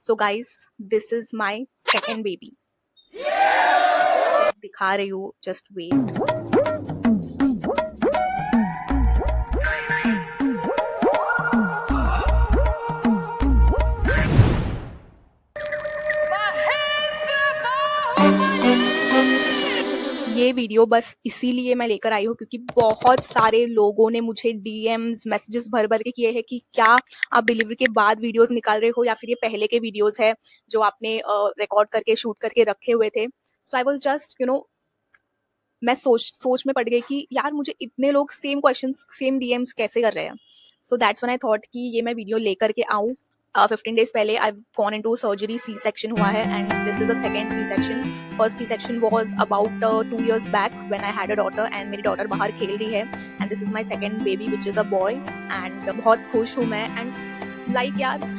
So guys, this is my second baby. दिखा रही हूँ, जस्ट वेट। ये वीडियो बस इसीलिए मैं लेकर आई हूँ क्योंकि बहुत सारे लोगों ने मुझे डीएम्स मैसेजेस भर भर के किए हैं कि क्या आप डिलीवरी के बाद वीडियोस निकाल रहे हो या फिर ये पहले के वीडियोस है जो आपने रिकॉर्ड करके शूट करके रखे हुए थे। सो आई वाज जस्ट मैं सोच में पड़ गई कि यार मुझे इतने लोग सेम क्वेश्चंस सेम डीएम्स कैसे कर रहे हैं। So that's when I thought कि ये मैं वीडियो लेकर के आऊँ। 15 days पहले I gone into surgery, C section हुआ है and this is the second C section. First C section was about 2 years back when I had a daughter and मेरी डॉटर बाहर खेल रही है and this is my second baby which is a boy and बहुत खुश हूँ मैं। And like यार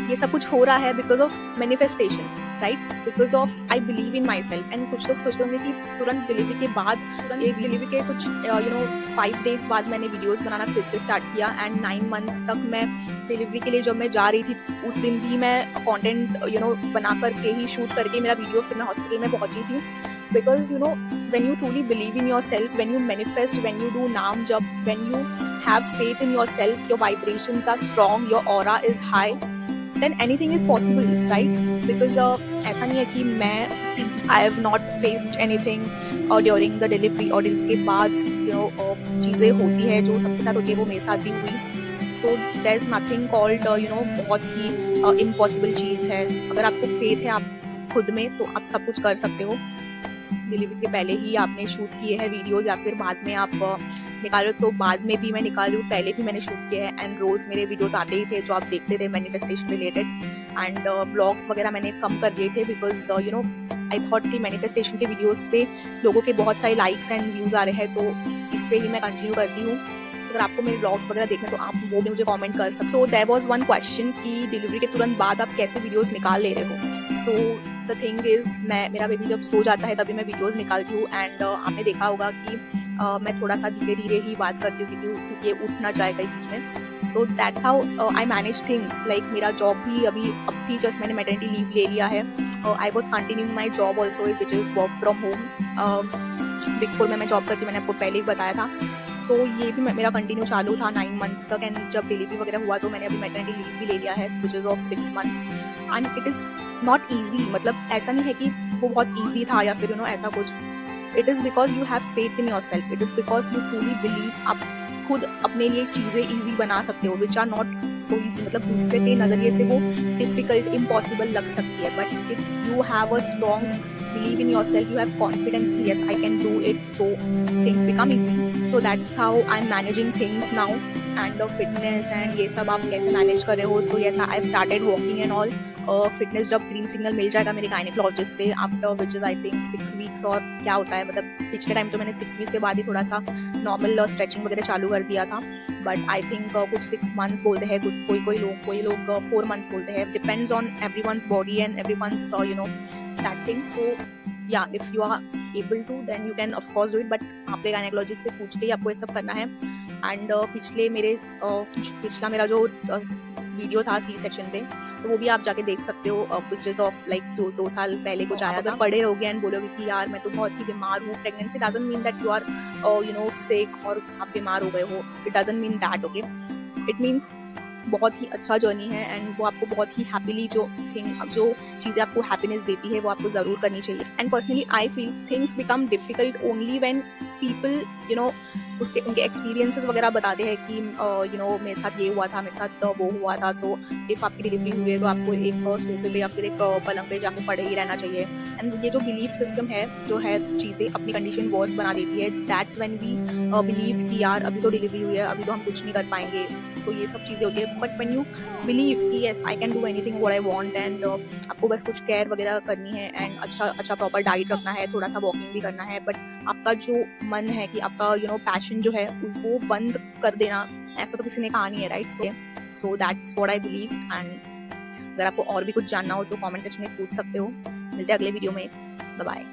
ये सब कुछ हो रहा है because of manifestation, right? Because of I believe in my self. And कुछ लोग सोचते होंगे कि तुरंत डिलीवरी के बाद, एक डिलीवरी के कुछ 5 days बाद मैंने वीडियोस बनाना फिर से स्टार्ट किया एंड 9 months तक मैं डिलीवरी के लिए जब मैं जा रही थी उस दिन भी मैं कंटेंट बना करके ही शूट करके मेरा वीडियो फिर मैं हॉस्पिटल में पहुंची थी। Because when you truly believe in yourself, when you manifest, when you do naam jap, when you have faith in yourself, your vibrations are strong, your aura is high, then anything is possible, right? Because ऐसा नहीं है कि मैं I have not faced anything during the delivery और delivery के बाद चीज़ें होती है जो सबके साथ होती है वो मेरे साथ भी हुई। So there is nothing called बहुत ही इम्पॉसिबल चीज़ है। अगर आपको फेथ है आप खुद में तो आप सब कुछ कर सकते हो। डिलीवरी के पहले ही आपने शूट किए हैं वीडियोस या फिर बाद में आप निकाल रहे हो तो बाद में भी मैं निकाल रही हूँ, पहले भी मैंने शूट किए हैं एंड रोज मेरे वीडियोस आते ही थे जो आप देखते थे मैनिफेस्टेशन रिलेटेड। एंड व्लॉग्स वगैरह मैंने कम कर दिए थे बिकॉज आई थॉट कि मैनिफेस्टेशन के वीडियोस पे लोगों के बहुत सारे लाइक्स एंड व्यूज आ रहे हैं तो इस पे ही मैं कंटिन्यू करती हूँ। अगर आपको मेरे व्लॉग्स वगैरह देखने तो आप वो भी मुझे कमेंट कर सकते हो। देयर वाज वन क्वेश्चन कि डिलीवरी के तुरंत बाद आप कैसे वीडियोस निकाल ले रहे हो। सो द थिंग इज मेरा बेबी जब सो जाता है तभी मैं वीडियोस निकालती हूँ एंड आपने देखा होगा कि मैं थोड़ा सा धीरे धीरे ही बात करती हूँ क्योंकि ये उठ ना जाए कहीं बीच में। So that's how I manage things. Like मेरा जॉब भी अब भी जस्ट मैंने मैटरनिटी लीव ले लिया है। I was continuing my job also which is work from home. Big 4 में मैं जॉब करती हूँ, मैंने आपको पहले ही बताया था। सो ये भी मेरा कंटिन्यू चालू था 9 months तक एंड जब डिलीवरी वगैरह हुआ तो मैंने अभी मैटरनिटी लीव भी ले लिया है which is of 6 months and it is not easy. मतलब ऐसा नहीं है कि वो बहुत ईजी था या फिर ऐसा कुछ। It is because you have faith in yourself, it is because you truly believe आप खुद अपने लिए चीज़ें ईजी बना सकते हो which are not so easy. मतलब दूसरे के नज़रिए से वो डिफिकल्ट इम्पॉसिबल लग सकती है but if you have a strong believe in yourself, you have confidence कि yes I can do it, so things become easy. So that's how I'm managing things now and fitness and ये सब आप कैसे manage कर रहे हो। So yes I've started walking and all. Fitness जब green signal मिल जाएगा मेरे गायनेकोलॉजिस्ट से after which is I think 6 weeks और क्या होता है मतलब पिछले टाइम तो मैंने 6 weeks के बाद ही थोड़ा सा नॉर्मल स्ट्रेचिंग वगैरह चालू कर दिया था बट आई थिंक कुछ 6 months बोलते हैं, कुछ कोई लोग 4 months बोलते हैं। Depends on everyone's body and everyone's that thing. So yeah, if you are able to then you can of course do it, but आपके गायनेकोलॉजिस्ट से पूछ के ही आपको ये सब करना है। एंड पिछला मेरा जो वीडियो था सी सेक्शन पे तो वो भी आप जाके देख सकते हो विच इज ऑफ लाइक 2 साल पहले कुछ आया था। पढ़े रहोगे एंड बोलोगे कि यार मैं तो बहुत ही बीमार हूँ। Pregnancy doesn't mean that you are sick और आप बीमार हो गए हो, it doesn't mean that, okay? It means बहुत ही अच्छा जर्नी है एंड वो आपको बहुत ही हैप्पीली जो चीज़ें आपको हैप्पीनेस देती है वो आपको ज़रूर करनी चाहिए। And personally I feel things become difficult only when people उनके एक्सपीरियंसेस वगैरह बताते हैं कि मेरे साथ ये हुआ था, मेरे साथ वो हुआ था। सो इफ़ आपकी डिलीवरी हुई है तो आपको एक सोफे पे या फिर एक पलंग पे जाके पड़े ही रहना चाहिए। एंड ये जो बिलीफ सिस्टम है जो है चीज़ें अपनी कंडीशन वर्स बना देती है। दैट्स व्हेन वी बिलीव कि यार अभी तो डिलीवरी हुई है, अभी तो हम कुछ नहीं कर पाएंगे। तो ये सब चीज़ें होती है बट व्हेन यू बिलीव कि yes I can do anything what I want and आपको बस कुछ केयर वगैरह करनी है एंड अच्छा प्रॉपर डाइट रखना है, थोड़ा सा वॉकिंग भी करना है बट आपका जो मन है कि आपका पैशन जो है वो बंद कर देना ऐसा तो किसी ने कहा नहीं है, right? So that's what I believe. And अगर आपको और भी कुछ जानना हो तो कमेंट सेक्शन में पूछ सकते हो। मिलते हैं अगले वीडियो में, बाय बाय।